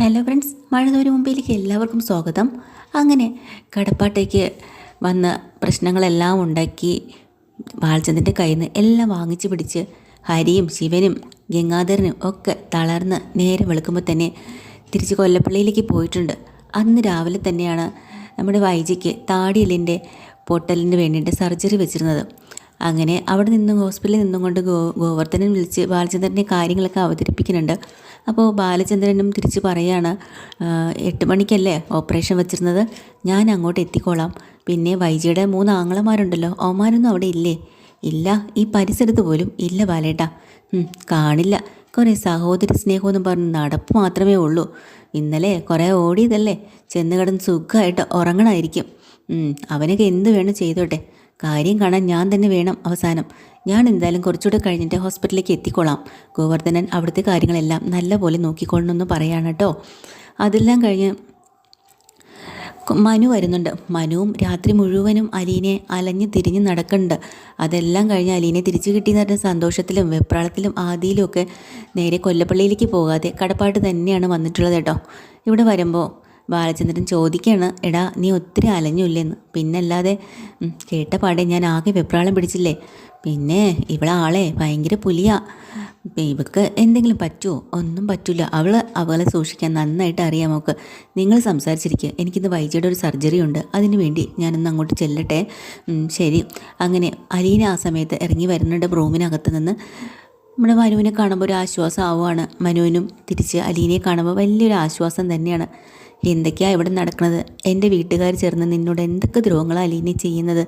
Hello friends, മഴതോരു മുമ്പിലേക്ക് എല്ലാവർക്കും സ്വാഗതം. അങ്ങനെ കടപ്പാട്ടേക്ക് വന്ന പ്രശ്നങ്ങളെല്ലാം ഉണ്ടാക്കി ബാലചന്ദ്രൻ്റെ കയ്യിൽ നിന്ന് എല്ലാം വാങ്ങിച്ചു പിടിച്ച് ഹരിയും ശിവനും ഗംഗാധരനും ഒക്കെ തളർന്ന് നേരെ വെളുക്കുമ്പോൾ തന്നെ തിരിച്ച് കൊല്ലപ്പള്ളിയിലേക്ക് പോയിട്ടുണ്ട്. അന്ന് രാവിലെ തന്നെയാണ് നമ്മുടെ വൈജിക്ക് താടിയെല്ലിൻ്റെ പൊട്ടലിന് വേണ്ടിയിട്ട് സർജറി വെച്ചിരുന്നത്. അങ്ങനെ അവിടെ നിന്നും ഹോസ്പിറ്റലിൽ നിന്നും കൊണ്ട് ഗോവർദ്ധനൻ വിളിച്ച് ബാലചന്ദ്രൻ്റെ കാര്യങ്ങളൊക്കെ അവതരിപ്പിക്കുന്നുണ്ട്. അപ്പോൾ ബാലചന്ദ്രനും തിരിച്ച് പറയാണ്, 8 മണിക്കല്ലേ ഓപ്പറേഷൻ വെച്ചിരുന്നത്, ഞാൻ അങ്ങോട്ട് എത്തിക്കോളാം. പിന്നെ വൈജിയുടെ 3 ആങ്ങളമാരുണ്ടല്ലോ, അവന്മാരൊന്നും അവിടെ ഇല്ലേ? ഇല്ല, ഈ പരിസരത്ത് പോലും ഇല്ല ബാലേട്ടാ. കാണില്ല, കുറേ സഹോദരി സ്നേഹമെന്ന് പറഞ്ഞ് നടപ്പ് മാത്രമേ ഉള്ളൂ. ഇന്നലെ കുറേ ഓടിയതല്ലേ, ചെന്ന് കിടന്ന് സുഖമായിട്ട് ഉറങ്ങണമായിരിക്കും. അവനൊക്കെ എന്ത് വേണം ചെയ്തോട്ടെ, കാര്യം കാണാൻ ഞാൻ തന്നെ വേണം അവസാനം. ഞാൻ എന്തായാലും കുറച്ചുകൂടെ കഴിഞ്ഞിട്ട് ഹോസ്പിറ്റലിലേക്ക് എത്തിക്കോളാം. ഗോവർദ്ധനൻ അവിടുത്തെ കാര്യങ്ങളെല്ലാം നല്ല പോലെ നോക്കിക്കൊള്ളണമെന്ന് പറയാണ് കേട്ടോ. അതെല്ലാം കഴിഞ്ഞ് മനു വരുന്നുണ്ട്. മനുവും രാത്രി മുഴുവനും അലീനെ അലഞ്ഞ് തിരിഞ്ഞ് നടക്കുന്നുണ്ട്. അതെല്ലാം കഴിഞ്ഞ് അലീനെ തിരിച്ചു കിട്ടിയെന്ന് പറഞ്ഞ സന്തോഷത്തിലും വെപ്രാളത്തിലും ആദിയിലും ഒക്കെ നേരെ കൊല്ലപ്പള്ളിയിലേക്ക് പോകാതെ കടപ്പാട്ട് തന്നെയാണ് വന്നിട്ടുള്ളത് കേട്ടോ. ഇവിടെ വരുമ്പോൾ ബാലചന്ദ്രൻ ചോദിക്കുകയാണ്, എടാ നീ ഒത്തിരി അലഞ്ഞില്ലെന്ന്. പിന്നല്ലാതെ കേട്ട പാടെ ഞാൻ ആകെ വെപ്രാളം പിടിച്ചില്ലേ. പിന്നെ ഇവളാളെ ഭയങ്കര പുലിയാ. ഇവൾക്ക് എന്തെങ്കിലും പറ്റുമോ? ഒന്നും പറ്റില്ല. അവളെ സൂക്ഷിക്കാൻ നന്നായിട്ട് അറിയാം അവൾക്ക്. നിങ്ങൾ സംസാരിച്ചിരിക്കുക, എനിക്കിന്ന് വൈജിയുടെ ഒരു സർജറി ഉണ്ട്, അതിനു വേണ്ടി ഞാനൊന്ന് അങ്ങോട്ട് ചെല്ലട്ടെ. ശരി. അങ്ങനെ അലീന ആ സമയത്ത് ഇറങ്ങി വരുന്നുണ്ട് റൂമിനകത്ത് നിന്ന്. നമ്മുടെ മനുവിനെ കാണുമ്പോൾ ഒരു ആശ്വാസം ആവുകയാണ്. മനുവിനും തിരിച്ച് അലീനയെ കാണുമ്പോൾ വലിയൊരു ആശ്വാസം തന്നെയാണ്. എന്തൊക്കെയാണ് ഇവിടെ നടക്കുന്നത്? എൻ്റെ വീട്ടുകാർ ചേർന്ന് നിന്നോട് എന്തൊക്കെ ദ്രോഹങ്ങളാണ് അലീനെ ചെയ്യുന്നത്?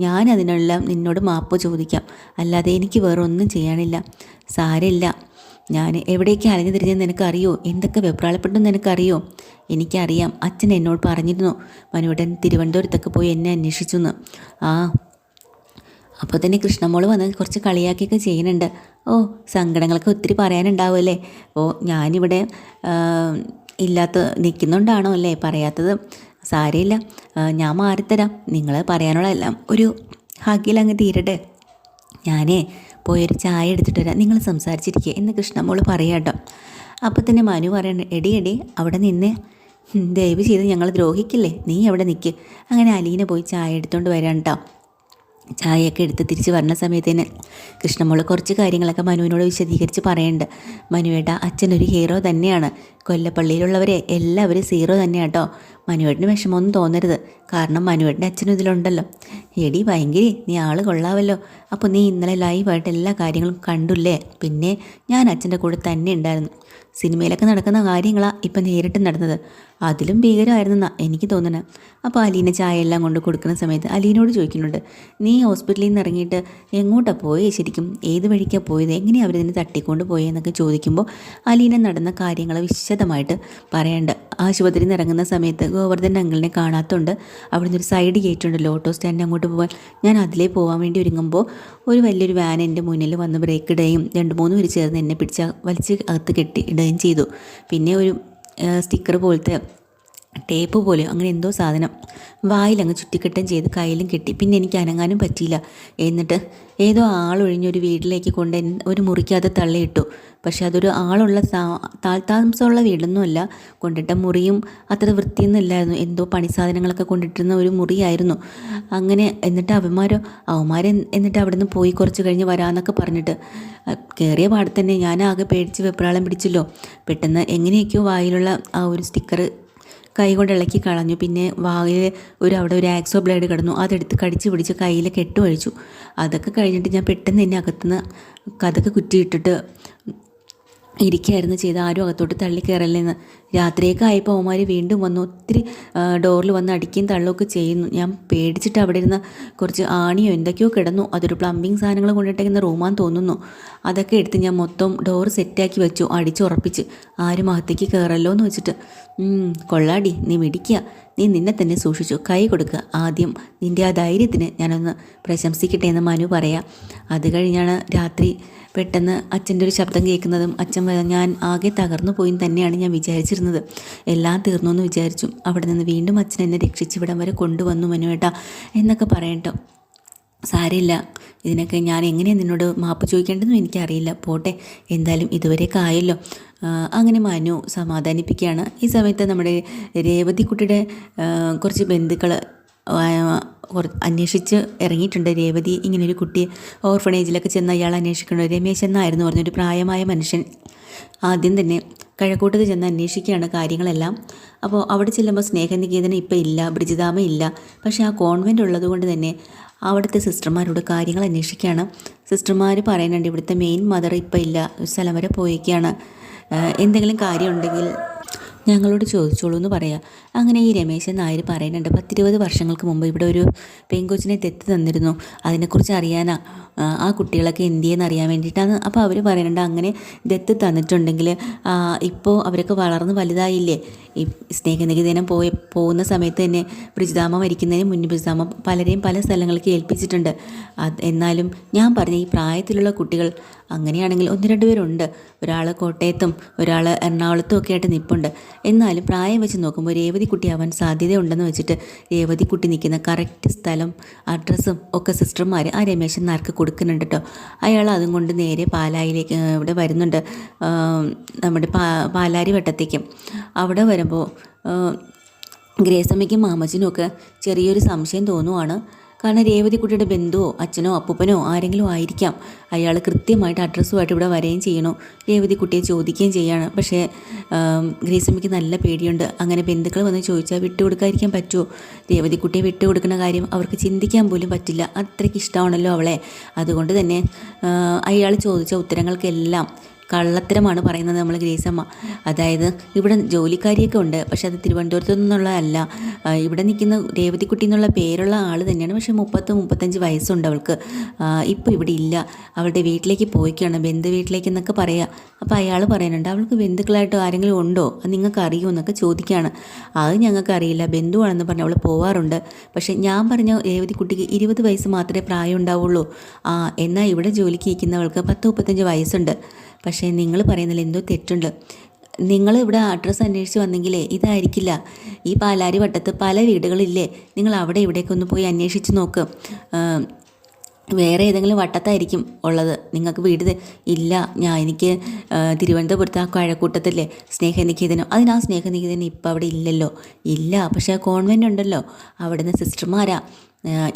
ഞാൻ അതിനെല്ലാം നിന്നോട് മാപ്പ് ചോദിക്കാം, അല്ലാതെ എനിക്ക് വേറെ ഒന്നും ചെയ്യാനില്ല. സാരമില്ല, ഞാൻ എവിടേക്ക് അലഞ്ഞു തിരിഞ്ഞെന്ന് നിനക്കറിയോ? എന്തൊക്കെ വെപ്രാളപ്പെട്ടെന്ന് നിനക്കറിയോ? എനിക്കറിയാം, അച്ഛൻ എന്നോട് പറഞ്ഞിരുന്നു മനുവേട്ടൻ തിരുവനന്തപുരത്തൊക്കെ പോയി എന്നെ അന്വേഷിച്ചു എന്ന്. അപ്പോൾ തന്നെ കൃഷ്ണമോള് വന്ന് കുറച്ച് കളിയാക്കിയൊക്കെ ചെയ്യുന്നുണ്ട്. സങ്കടങ്ങളൊക്കെ ഒത്തിരി പറയാനുണ്ടാവുമല്ലേ? ഞാനിവിടെ ഇല്ലാത്ത നിൽക്കുന്നുണ്ടാണോ അല്ലേ പറയാത്തത്? സാരമില്ല, ഞാൻ മാറിത്തരാം. നിങ്ങൾ പറയാനുള്ളതെല്ലാം ഒരു ഹഗ്ഗിൽ അങ്ങ് തീരട്ടെ. ഞാനേ പോയൊരു ചായ എടുത്തിട്ട് വരാം, നിങ്ങൾ സംസാരിച്ചിരിക്കുക എന്ന് കൃഷ്ണമോള് പറയാം കേട്ടോ. അപ്പോൾ തന്നെ മനു പറയണ, എടി അവിടെ നിന്ന് ദയവ് ചെയ്ത് ഞങ്ങൾ ദ്രോഹിക്കില്ലേ, നീ അവിടെ നിൽക്ക്. അങ്ങനെ അലീന പോയി ചായ എടുത്തുകൊണ്ട് വരാൻ കേട്ടോ. ചായയൊക്കെ എടുത്ത് തിരിച്ച് വരുന്ന സമയത്തിന് കൃഷ്ണമോള് കുറച്ച് കാര്യങ്ങളൊക്കെ മനുവിനോട് വിശദീകരിച്ച് പറയുന്നുണ്ട്. മനുവേട്ട അച്ഛനൊരു ഹീറോ തന്നെയാണ്, കൊല്ലപ്പള്ളിയിലുള്ളവരെ എല്ലാവരും സീറോ തന്നെയാണ് കേട്ടോ. മനുവേട്ടന് വിഷമമൊന്നും തോന്നരുത്, കാരണം മനുവേട്ടൻ്റെ അച്ഛനും ഇതിലുണ്ടല്ലോ. എടി ഭയങ്കര നീ ആള് കൊള്ളാവല്ലോ. അപ്പോൾ നീ ഇന്നലെ ലൈവായിട്ട് എല്ലാ കാര്യങ്ങളും കണ്ടില്ലേ? പിന്നെ ഞാൻ അച്ഛൻ്റെ കൂടെ തന്നെ ഉണ്ടായിരുന്നു. സിനിമയിലൊക്കെ നടക്കുന്ന കാര്യങ്ങളാണ് ഇപ്പം നേരിട്ട് നടന്നത്, അതിലും ഭീകരമായിരുന്നെന്നാണ് എനിക്ക് തോന്നുന്നത്. അപ്പോൾ അലീന ചായ എല്ലാം കൊണ്ട് കൊടുക്കുന്ന സമയത്ത് അലീനോട് ചോദിക്കുന്നുണ്ട്, നീ ഹോസ്പിറ്റലിൽ നിന്ന് ഇറങ്ങിയിട്ട് എങ്ങോട്ടാണ് പോയേ? ശരിക്കും ഏത് വഴിക്കാണ് പോയത്? എങ്ങനെയാണ് അവർ ഇതിനെ തട്ടിക്കൊണ്ട് പോയെന്നൊക്കെ ചോദിക്കുമ്പോൾ അലീന നടന്ന കാര്യങ്ങൾ വിശദമായിട്ട് പറയണ്ട്. ആശുപത്രിയിൽ നിന്ന് ഇറങ്ങുന്ന സമയത്ത് ഗോവർദ്ധൻ അങ്കിളിനെ കാണാത്തതുകൊണ്ട് അവിടെ നിന്നൊരു സൈഡ് ഗേറ്റ് ഉണ്ടല്ലോ ഓട്ടോ സ്റ്റാൻഡ്, അങ്ങോട്ട് പോകാൻ ഞാൻ അതിലേ പോകാൻ വേണ്ടി ഒരുങ്ങുമ്പോൾ ഒരു വലിയൊരു വാൻ എൻ്റെ മുന്നിൽ വന്ന് ബ്രേക്ക് ഇടുകയും 2-3 പേര് ചേർന്ന് എന്നെ പിടിച്ച് വലിച്ച് അകത്ത് കെട്ടി ഇടുകയും ചെയ്തു. പിന്നെ ഒരു സ്റ്റിക്കർ പോലത്തെ ടേപ്പ് പോലെ അങ്ങനെ എന്തോ സാധനം വായിലങ്ങ് ചുറ്റിക്കെട്ടും ചെയ്ത് കയ്യിലും കെട്ടി. പിന്നെ എനിക്ക് അനങ്ങാനും പറ്റിയില്ല. എന്നിട്ട് ഏതോ ആളൊഴിഞ്ഞൊരു വീട്ടിലേക്ക് കൊണ്ട് ഒരു മുറിക്കകത്ത് തള്ളിയിട്ടു. പക്ഷെ അതൊരു ആളുള്ള താമസമുള്ള വീടൊന്നുമല്ല, കൊണ്ടിട്ട മുറിയും അത്ര വൃത്തിയൊന്നും ഇല്ലായിരുന്നു. എന്തോ പണി സാധനങ്ങളൊക്കെ കൊണ്ടിട്ടിരുന്ന ഒരു മുറിയായിരുന്നു. അങ്ങനെ എന്നിട്ട് അവന്മാർ എന്നിട്ട് അവിടെ നിന്ന് പോയി കുറച്ച് കഴിഞ്ഞ് വരാമെന്നൊക്കെ പറഞ്ഞിട്ട് കയറിയ പാടെ തന്നെ ഞാൻ ആകെ പേടിച്ച് വെപ്രാളം പിടിച്ചല്ലോ. പെട്ടെന്ന് എങ്ങനെയൊക്കെയോ വായിലുള്ള ആ ഒരു സ്റ്റിക്കർ കൈ കൊണ്ട് ഇളക്കി കളഞ്ഞു. പിന്നെ വായിൽ അവിടെ ഒരു ആക്സോ ബ്ലേഡ് കിടന്നു, അതെടുത്ത് കടിച്ച് പിടിച്ച് കയ്യിൽ കെട്ടുവഴിച്ചു. അതൊക്കെ കഴിഞ്ഞിട്ട് ഞാൻ പെട്ടെന്ന് എന്നെ അകത്തുനിന്ന് കഥക്ക് കുറ്റിയിട്ടിട്ട് ഇരിക്കുകയായിരുന്നു ചെയ്ത്, ആരും അകത്തോട്ട് തള്ളി കയറല്ലെന്ന്. രാത്രിയൊക്കെ ആയപ്പോൾ അവന്മാർ വീണ്ടും വന്ന് ഒത്തിരി ഡോറിൽ വന്ന് അടിക്കുകയും തള്ളുകയൊക്കെ ചെയ്യുന്നു. ഞാൻ പേടിച്ചിട്ട് അവിടെ ഇരുന്ന് കുറച്ച് ആണിയോ എന്തൊക്കെയോ കിടന്നു. അതൊരു പ്ലംബിങ് സാധനങ്ങൾ കൊണ്ടിട്ടേക്കുന്ന റൂമാന്ന് തോന്നുന്നു. അതൊക്കെ എടുത്ത് ഞാൻ മൊത്തം ഡോർ സെറ്റാക്കി വെച്ചു, അടിച്ചുറപ്പിച്ച് ആരും അകത്തേക്ക് കയറല്ലോ എന്ന് വെച്ചിട്ട്. കൊള്ളാടി, നീ മിടിക്കുക, നീ നിന്നെ തന്നെ സൂക്ഷിച്ചു, കൈ കൊടുക്കുക. ആദ്യം നിൻ്റെ ആ ധൈര്യത്തിന് ഞാനൊന്ന് പ്രശംസിക്കട്ടെ എന്ന് മനു പറയാം. അത് കഴിഞ്ഞാണ് രാത്രി പെട്ടെന്ന് അച്ഛൻ്റെ ഒരു ശബ്ദം കേൾക്കുന്നതും ഞാൻ ആകെ തകർന്നു പോയി തന്നെയാണ് ഞാൻ വിചാരിച്ചിരുന്നത്. എല്ലാം തീർന്നു എന്ന് വിചാരിച്ചു. അവിടെ നിന്ന് വീണ്ടും അച്ഛൻ എന്നെ രക്ഷിച്ച് ഇവിടം വരെ കൊണ്ടുവന്നു മനുവേട്ടാ എന്നൊക്കെ പറയട്ടോ. സാരമില്ല, ഇതിനൊക്കെ ഞാൻ എങ്ങനെയാണ് നിന്നോട് മാപ്പ് ചോദിക്കേണ്ടതെന്നും എനിക്കറിയില്ല. പോട്ടെ, എന്തായാലും ഇതുവരെയൊക്കെ ആയല്ലോ. അങ്ങനെ മനു സമാധാനിപ്പിക്കുകയാണ്. ഈ സമയത്ത് നമ്മുടെ രേവതിക്കുട്ടിയുടെ കുറച്ച് ബന്ധുക്കൾ അന്വേഷിച്ച് ഇറങ്ങിയിട്ടുണ്ട്. രേവതി ഇങ്ങനൊരു കുട്ടിയെ ഓർഫണേജിലൊക്കെ ചെന്ന് അയാൾ അന്വേഷിക്കണം. രമേശ് എന്നായിരുന്നു പറഞ്ഞൊരു പ്രായമായ മനുഷ്യൻ ആദ്യം തന്നെ കഴക്കൂട്ടത്ത് ചെന്ന് അന്വേഷിക്കുകയാണ് കാര്യങ്ങളെല്ലാം. അപ്പോൾ അവിടെ ചെല്ലുമ്പോൾ സ്നേഹനികേതനം ഇപ്പം ഇല്ല, ബ്രിജിതാമ ഇല്ല. പക്ഷേ ആ കോൺവെൻ്റ് ഉള്ളത് കൊണ്ട് തന്നെ അവിടുത്തെ സിസ്റ്റർമാരോട് കാര്യങ്ങൾ അന്വേഷിക്കുകയാണ്. സിസ്റ്റർമാർ പറയുന്നുണ്ട് ഇവിടുത്തെ മെയിൻ മദർ ഇപ്പം ഇല്ല, സ്ഥലം വരെ പോയേക്കാണ്, എന്തെങ്കിലും കാര്യമുണ്ടെങ്കിൽ ഞങ്ങളോട് ചോദിച്ചോളൂ എന്ന് പറയാം. അങ്ങനെ ഈ രമേശൻ നായർ പറയുന്നുണ്ട് 10-20 വർഷങ്ങൾക്ക് മുമ്പ് ഇവിടെ ഒരു പെൺകൊച്ചിനെ തെറ്റ് തന്നിരുന്നു, അതിനെക്കുറിച്ച് അറിയാനാ ആ കുട്ടികളൊക്കെ എന്ത് ചെയ്യുമെന്ന് അറിയാൻ വേണ്ടിയിട്ടാണ്. അപ്പോൾ അവർ പറയുന്നുണ്ട് അങ്ങനെ ദത്ത് തന്നിട്ടുണ്ടെങ്കിൽ ഇപ്പോൾ അവരൊക്കെ വളർന്ന് വലുതായില്ലേ. ഈ സ്നേഹനികേതനം പോകുന്ന സമയത്ത് തന്നെ ബ്രിജിതാമ്മ മരിക്കുന്നതിന് മുന്നേ ബ്രിജിതാമ്മ പലരെയും പല സ്ഥലങ്ങൾക്ക് ഏൽപ്പിച്ചിട്ടുണ്ട്. എന്നാലും ഞാൻ പറഞ്ഞ ഈ പ്രായത്തിലുള്ള കുട്ടികൾ അങ്ങനെയാണെങ്കിൽ 1-2 പേരുണ്ട്. ഒരാൾ കോട്ടയത്തും ഒരാൾ എറണാകുളത്തും ഒക്കെ ആയിട്ട് നിൽപ്പുണ്ട്. എന്നാലും പ്രായം വെച്ച് നോക്കുമ്പോൾ രേവതിക്കുട്ടി ആവാൻ സാധ്യതയുണ്ടെന്ന് വെച്ചിട്ട് രേവതിക്കുട്ടി നിൽക്കുന്ന കറക്റ്റ് സ്ഥലം അഡ്രസ്സും ഒക്കെ സിസ്റ്റർമാർ ആ രമേശൻ നായർക്ക് കൊടുക്കുന്നുണ്ട് കേട്ടോ. അയാൾ അതും കൊണ്ട് നേരെ പാലായിലേക്ക് ഇവിടെ വരുന്നുണ്ട്, നമ്മുടെ പാലാരി വട്ടത്തേക്കും. അവിടെ വരുമ്പോൾ ഗ്രേസമ്മയ്ക്കും മാമച്ചനും ഒക്കെ ചെറിയൊരു സംശയം തോന്നുവാണ്. കാരണം രേവതിക്കുട്ടിയുടെ ബന്ധുവോ അച്ഛനോ അപ്പൂപ്പനോ ആരെങ്കിലും ആയിരിക്കാം. അയാൾ കൃത്യമായിട്ട് അഡ്രസ്സുമായിട്ട് ഇവിടെ വരികയും ചെയ്യണോ, രേവതിക്കുട്ടിയെ ചോദിക്കുകയും ചെയ്യാണ്. പക്ഷേ ഗ്രേസമ്മയ്ക്ക് നല്ല പേടിയുണ്ട്. അങ്ങനെ ബന്ധുക്കൾ വന്ന് ചോദിച്ചാൽ വിട്ടുകൊടുക്കാതിരിക്കാൻ പറ്റുമോ? രേവതിക്കുട്ടിയെ വിട്ടുകൊടുക്കുന്ന കാര്യം അവർക്ക് ചിന്തിക്കാൻ പോലും പറ്റില്ല. അത്രയ്ക്ക് ഇഷ്ടമാണല്ലോ അവളെ. അതുകൊണ്ട് തന്നെ അയാൾ ചോദിച്ച ഉത്തരങ്ങൾക്കെല്ലാം കള്ളത്തരമാണ് പറയുന്നത് നമ്മൾ ഗ്രേസമ്മ. അതായത് ഇവിടെ ജോലിക്കാരിയൊക്കെ ഉണ്ട്, പക്ഷെ അത് തിരുവനന്തപുരത്തു നിന്നുള്ളതല്ല. ഇവിടെ നിൽക്കുന്ന രേവതിക്കുട്ടി എന്നുള്ള പേരുള്ള ആൾ തന്നെയാണ്, പക്ഷേ 30-35 വയസ്സുണ്ട് അവൾക്ക്. ഇപ്പോൾ ഇവിടെ ഇല്ല, അവളുടെ വീട്ടിലേക്ക് പോയിക്കാണ്, ബന്ധു വീട്ടിലേക്ക് എന്നൊക്കെ പറയാം. അപ്പോൾ അയാൾ പറയുന്നുണ്ട് അവൾക്ക് ബന്ധുക്കളായിട്ട് ആരെങ്കിലും ഉണ്ടോ, അത് നിങ്ങൾക്ക് അറിയുമോ എന്നൊക്കെ ചോദിക്കുകയാണ്. അത് ഞങ്ങൾക്ക് അറിയില്ല, ബന്ധുവാണെന്ന് പറഞ്ഞ് അവൾ പോവാറുണ്ട്. പക്ഷേ ഞാൻ പറഞ്ഞ രേവതിക്കുട്ടിക്ക് 20 വയസ്സ് മാത്രമേ പ്രായം ഉണ്ടാവുള്ളൂ. എന്നാൽ ഇവിടെ ജോലിക്ക് ഇരിക്കുന്നവൾക്ക് 10-35 വയസ്സുണ്ട്. പക്ഷേ നിങ്ങൾ പറയുന്നതിൽ എന്തോ തെറ്റുണ്ട്. നിങ്ങൾ ഇവിടെ അഡ്രസ്സ് അന്വേഷിച്ച് വന്നെങ്കിലേ ഇതായിരിക്കില്ല. ഈ പാലാരി വട്ടത്ത് പല വീടുകളില്ലേ, നിങ്ങൾ അവിടെ ഇവിടേക്ക് ഒന്ന് പോയി അന്വേഷിച്ച് നോക്ക്. വേറെ ഏതെങ്കിലും വട്ടത്തായിരിക്കും ഉള്ളത്, നിങ്ങൾക്ക് വീട് ഇല്ല. എനിക്ക് തിരുവനന്തപുരത്ത് ആ കഴക്കൂട്ടത്തില്ലേ സ്നേഹനികേതനം, ആ സ്നേഹനികേതനം ഇപ്പം അവിടെ ഇല്ലല്ലോ. ഇല്ല, പക്ഷേ കോൺവെൻ്റ് ഉണ്ടല്ലോ, അവിടുന്ന് സിസ്റ്റർമാരാ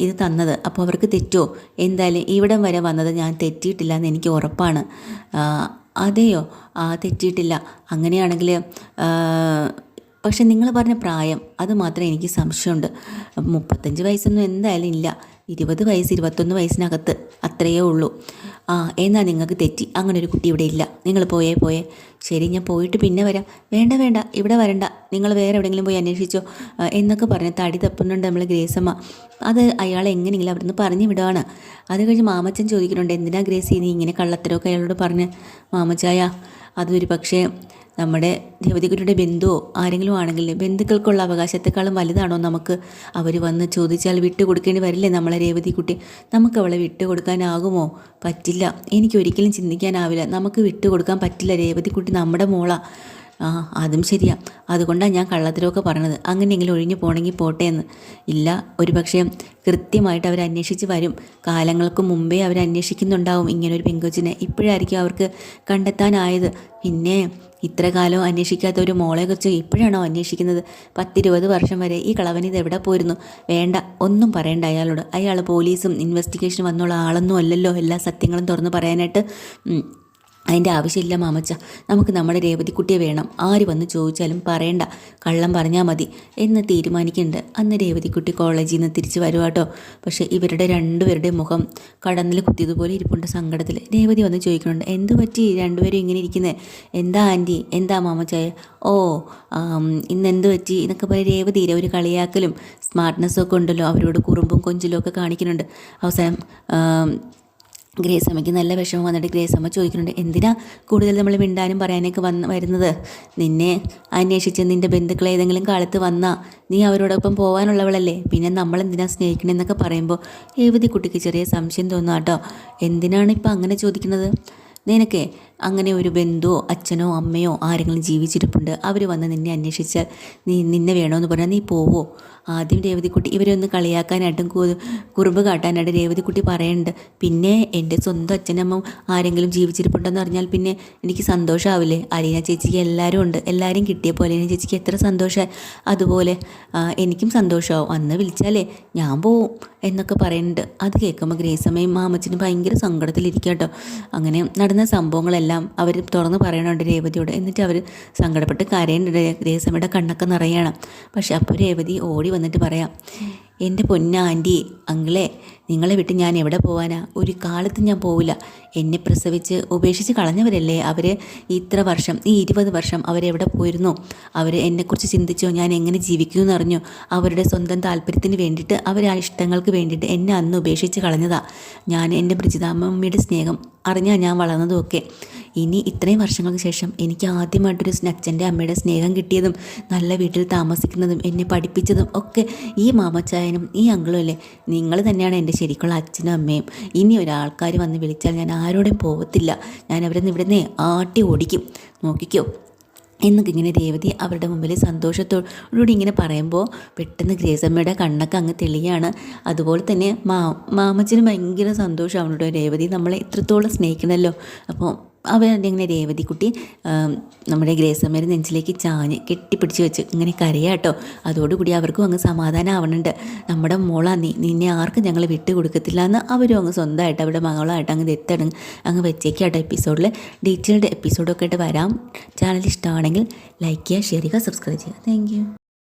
ഇത് തന്നത്. അപ്പോൾ അവർക്ക് തെറ്റോ? എന്തായാലും ഇവിടം വരെ വന്നത് ഞാൻ തെറ്റിയിട്ടില്ല എന്ന് എനിക്ക് ഉറപ്പാണ്. അതെയോ? തെറ്റിയിട്ടില്ല. അങ്ങനെയാണെങ്കിൽ പക്ഷെ നിങ്ങൾ പറഞ്ഞ പ്രായം അത് മാത്രം എനിക്ക് സംശയമുണ്ട്. 35 വയസ്സൊന്നും എന്തായാലും ഇല്ല. 20 വയസ്സ് 21 വയസ്സിനകത്ത് അത്രയേ ഉള്ളൂ. എന്നാൽ നിങ്ങൾക്ക് തെറ്റി, അങ്ങനെ ഒരു കുട്ടി ഇവിടെ ഇല്ല. നിങ്ങൾ പോയേ. ശരി, ഞാൻ പോയിട്ട് പിന്നെ വരാം. വേണ്ട, ഇവിടെ വരണ്ട, നിങ്ങൾ വേറെ എവിടെയെങ്കിലും പോയി അന്വേഷിച്ചോ എന്നൊക്കെ പറഞ്ഞ് തടി തപ്പുന്നുണ്ട് നമ്മൾ ഗ്രേസമ്മ. അത് അയാളെ എങ്ങനെയെങ്കിലും അവിടെ നിന്ന് പറഞ്ഞു വിടുകയാണ്. അത് കഴിഞ്ഞ് മാമച്ചൻ ചോദിക്കുന്നുണ്ട് എന്തിനാ ഗ്രേസി നീ ഇങ്ങനെ കള്ളത്തരമൊക്കെ അയാളോട് പറഞ്ഞ്? മാമച്ചായ അതൊരു പക്ഷേ നമ്മുടെ രേവതിക്കുട്ടിയുടെ ബന്ധുവോ ആരെങ്കിലും ആണെങ്കിൽ ബന്ധുക്കൾക്കുള്ള അവകാശത്തെക്കാളും വലുതാണോ നമുക്ക്? അവർ വന്ന് ചോദിച്ചാൽ വിട്ടുകൊടുക്കേണ്ടി വരില്ലേ നമ്മളെ രേവതിക്കുട്ടി? നമുക്ക് അവളെ വിട്ടുകൊടുക്കാനാകുമോ? പറ്റില്ല, എനിക്കൊരിക്കലും ചിന്തിക്കാനാവില്ല. നമുക്ക് വിട്ടുകൊടുക്കാൻ പറ്റില്ല. രേവതിക്കുട്ടി നമ്മുടെ മോളാ. അതും ശരിയാ. അതുകൊണ്ടാണ് ഞാൻ കള്ളത്തരമൊക്കെ പറഞ്ഞത്. അങ്ങനെയെങ്കിലും ഒഴിഞ്ഞു പോകണമെങ്കിൽ പോട്ടെ എന്ന്. ഇല്ല, ഒരു പക്ഷേ കൃത്യമായിട്ട് അവർ അന്വേഷിച്ച് വരും. കാലങ്ങൾക്ക് മുമ്പേ അവർ അന്വേഷിക്കുന്നുണ്ടാവും ഇങ്ങനൊരു പെങ്കൊച്ചിനെ. ഇപ്പോഴായിരിക്കും അവർക്ക് കണ്ടെത്താനായത്. പിന്നെ ഇത്ര കാലം അന്വേഷിക്കാത്ത ഒരു മോളെക്കുറിച്ച് ഇപ്പോഴാണോ അന്വേഷിക്കുന്നത്? 10-20 വർഷം വരെ ഈ കളവനിത് എവിടെ പോയിരുന്നു? വേണ്ട, ഒന്നും പറയണ്ട അയാളോട്. അയാൾ പോലീസും ഇൻവെസ്റ്റിഗേഷനും വന്നുള്ള ആളൊന്നും അല്ലല്ലോ എല്ലാ സത്യങ്ങളും തുറന്ന് പറയാനായിട്ട്. അതിൻ്റെ ആവശ്യമില്ല മാമച്ച. നമുക്ക് നമ്മുടെ രേവതിക്കുട്ടിയെ വേണം. ആര് വന്ന് ചോദിച്ചാലും പറയണ്ട, കള്ളം പറഞ്ഞാൽ മതി എന്ന് തീരുമാനിക്കുന്നുണ്ട്. അന്ന് രേവതിക്കുട്ടി കോളേജിൽ നിന്ന് തിരിച്ച് വരുവാട്ടോ. പക്ഷേ ഇവരുടെ രണ്ടുപേരുടെ മുഖം കടന്നിൽ കുത്തിയതുപോലെ ഇരിപ്പുണ്ട് സങ്കടത്തിൽ. രേവതി വന്ന് ചോദിക്കുന്നുണ്ട് എന്തു പറ്റി രണ്ടുപേരും ഇങ്ങനെ ഇരിക്കുന്നത്? എന്താ ആൻറ്റി, എന്താ മാമച്ചായ? ഇന്നെന്ത് പറ്റി എന്നൊക്കെ പറയും. രേവതിയിലെ ഒരു കളിയാക്കലും സ്മാർട്ട്നെസ്സും ഒക്കെ ഉണ്ടല്ലോ, അവരോട് കുറുമ്പും കൊഞ്ചലും ഒക്കെ കാണിക്കുന്നുണ്ട്. അവസാനം ഗ്രേസമ്മയ്ക്ക് നല്ല വിഷമം വന്നിട്ട് ഗ്രേസമ്മ ചോദിക്കുന്നുണ്ട് എന്തിനാ കൂടുതൽ നമ്മൾ മിണ്ടാനും പറയാനൊക്കെ വരുന്നത്? നിന്നെ അന്വേഷിച്ച് നിൻ്റെ ബന്ധുക്കൾ ഏതെങ്കിലും കാലത്ത് വന്നാൽ നീ അവരോടൊപ്പം പോകാനുള്ളവളല്ലേ, പിന്നെ നമ്മളെന്തിനാ സ്നേഹിക്കണമെന്നൊക്കെ പറയുമ്പോൾ രേവതിക്കുട്ടിക്ക് ചെറിയ സംശയം തോന്നുക കേട്ടോ. എന്തിനാണ് ഇപ്പം അങ്ങനെ ചോദിക്കുന്നത്? നിനക്കേ അങ്ങനെ ഒരു ബന്ധുവോ അച്ഛനോ അമ്മയോ ആരെങ്കിലും ജീവിച്ചിരിപ്പുണ്ട്, അവർ വന്ന് നിന്നെ അന്വേഷിച്ചാൽ നിന്നെ വേണമെന്ന് പറഞ്ഞാൽ നീ പോവോ? ആദ്യം രേവതിക്കുട്ടി ഇവരൊന്ന് കളിയാക്കാനായിട്ടും കുറുമ്പ് കാട്ടാനായിട്ട് രേവതിക്കുട്ടി പറയുന്നുണ്ട്. പിന്നെ എൻ്റെ സ്വന്തം അച്ഛനമ്മ ആരെങ്കിലും ജീവിച്ചിരിപ്പുണ്ടെന്ന് അറിഞ്ഞാൽ പിന്നെ എനിക്ക് സന്തോഷമാവില്ലേ? അലീന ചേച്ചിക്ക് എല്ലാവരും ഉണ്ട്, എല്ലാവരും കിട്ടിയപ്പോൾ അലീന ചേച്ചിക്ക് എത്ര സന്തോഷമായി, അതുപോലെ എനിക്കും സന്തോഷമാവും, അന്ന് വിളിച്ചാലേ ഞാൻ പോവും എന്നൊക്കെ പറയുന്നുണ്ട്. അത് കേൾക്കുമ്പോൾ ഗ്രേസമ്മയും മാമച്ചനും ഭയങ്കര സങ്കടത്തിലിരിക്കുക കേട്ടോ. അങ്ങനെ നടന്ന സംഭവങ്ങളെല്ലാം അവർ തുറന്ന് പറയണുണ്ട് രേവതിയോട്. എന്നിട്ട് അവർ സങ്കടപ്പെട്ട് കരയുന്നുണ്ട്. ഗ്രേസമ്മയുടെ കണ്ണൊക്കെ നിറയണം. പക്ഷെ അപ്പോൾ രേവതി ഓടി വന്നിട്ട് പറയാം, എൻ്റെ പൊന്ന ആൻറ്റി അങ്കിളെ, നിങ്ങളെ വിട്ട് ഞാൻ എവിടെ പോകാനാ? ഒരു കാലത്തും ഞാൻ പോവില്ല. എന്നെ പ്രസവിച്ച് ഉപേക്ഷിച്ച് കളഞ്ഞവരല്ലേ അവർ. ഇത്ര വർഷം, ഈ 20 വർഷം അവരെവിടെ പോയിരുന്നു? അവർ എന്നെക്കുറിച്ച് ചിന്തിച്ചോ? ഞാൻ എങ്ങനെ ജീവിക്കുമെന്ന് അറിഞ്ഞോ? അവരുടെ സ്വന്തം താല്പര്യത്തിന് വേണ്ടിയിട്ട്, അവരെ ഇഷ്ടങ്ങൾക്ക് വേണ്ടിയിട്ട് എന്നെ അന്ന് ഉപേക്ഷിച്ച് കളഞ്ഞതാ. ഞാൻ എൻ്റെ ബ്രിജിതാമ്മയുടെ സ്നേഹം അറിഞ്ഞാൽ ഞാൻ വളർന്നതുമൊക്കെ. ഇനി ഇത്രയും വർഷങ്ങൾക്ക് ശേഷം എനിക്ക് ആദ്യമായിട്ടൊരു അച്ഛൻ്റെ അമ്മയുടെ സ്നേഹം കിട്ടിയതും നല്ല വീട്ടിൽ താമസിക്കുന്നതും എന്നെ പഠിപ്പിച്ചതും ഒക്കെ ഈ മാമച്ചായനും ഈ അങ്കിളും അല്ലേ. നിങ്ങൾ തന്നെയാണ് എൻ്റെ ശരിക്കുള്ള അച്ഛനും അമ്മയും. ഇനി ഒരാൾക്കാർ വന്ന് വിളിച്ചാൽ ഞാൻ ആരോടും പോകത്തില്ല. ഞാൻ അവരെ ഇവിടുന്ന് ആട്ടി ഓടിക്കും, നോക്കിക്കോ എന്നൊക്കെ ഇങ്ങനെ രേവതി അവരുടെ മുമ്പിൽ സന്തോഷത്തോടുകൂടി ഇങ്ങനെ പറയുമ്പോൾ പെട്ടെന്ന് ഗ്രേസമ്മയുടെ കണ്ണൊക്കെ അങ്ങ് തെളിയാണ്. അതുപോലെ തന്നെ മാമച്ചന് ഭയങ്കര സന്തോഷമാവുന്നുണ്ടോ, രേവതി നമ്മളെ എത്രത്തോളം സ്നേഹിക്കണമല്ലോ. അപ്പോൾ അവരിങ്ങനെ രേവതിക്കുട്ടി നമ്മുടെ ഗ്രേസമ്മയുടെ നെഞ്ചിലേക്ക് ചാഞ്ഞ് കെട്ടിപ്പിടിച്ച് വെച്ച് ഇങ്ങനെ കരയാട്ടോ. അതോടുകൂടി അവർക്കും അങ്ങ് സമാധാനം ആവണുണ്ട്. നമ്മുടെ മോളാ നിന്നെ ആർക്കും ഞങ്ങൾ വിട്ടു കൊടുക്കത്തില്ല എന്ന് അവരും അങ്ങ് സ്വന്തമായിട്ട് അവരുടെ മകളായിട്ട് അങ്ങ് ദത്തെടുങ്ങ് അങ്ങ് വെച്ചേക്കാട്ടോ. എപ്പിസോഡിൽ ഡീറ്റെയിൽഡ് എപ്പിസോഡൊക്കെ ആയിട്ട് വരാം. ചാനൽ ഇഷ്ടമാണെങ്കിൽ ലൈക്ക് ചെയ്യുക, ഷെയർ ചെയ്യുക, സബ്സ്ക്രൈബ് ചെയ്യുക. Thank you.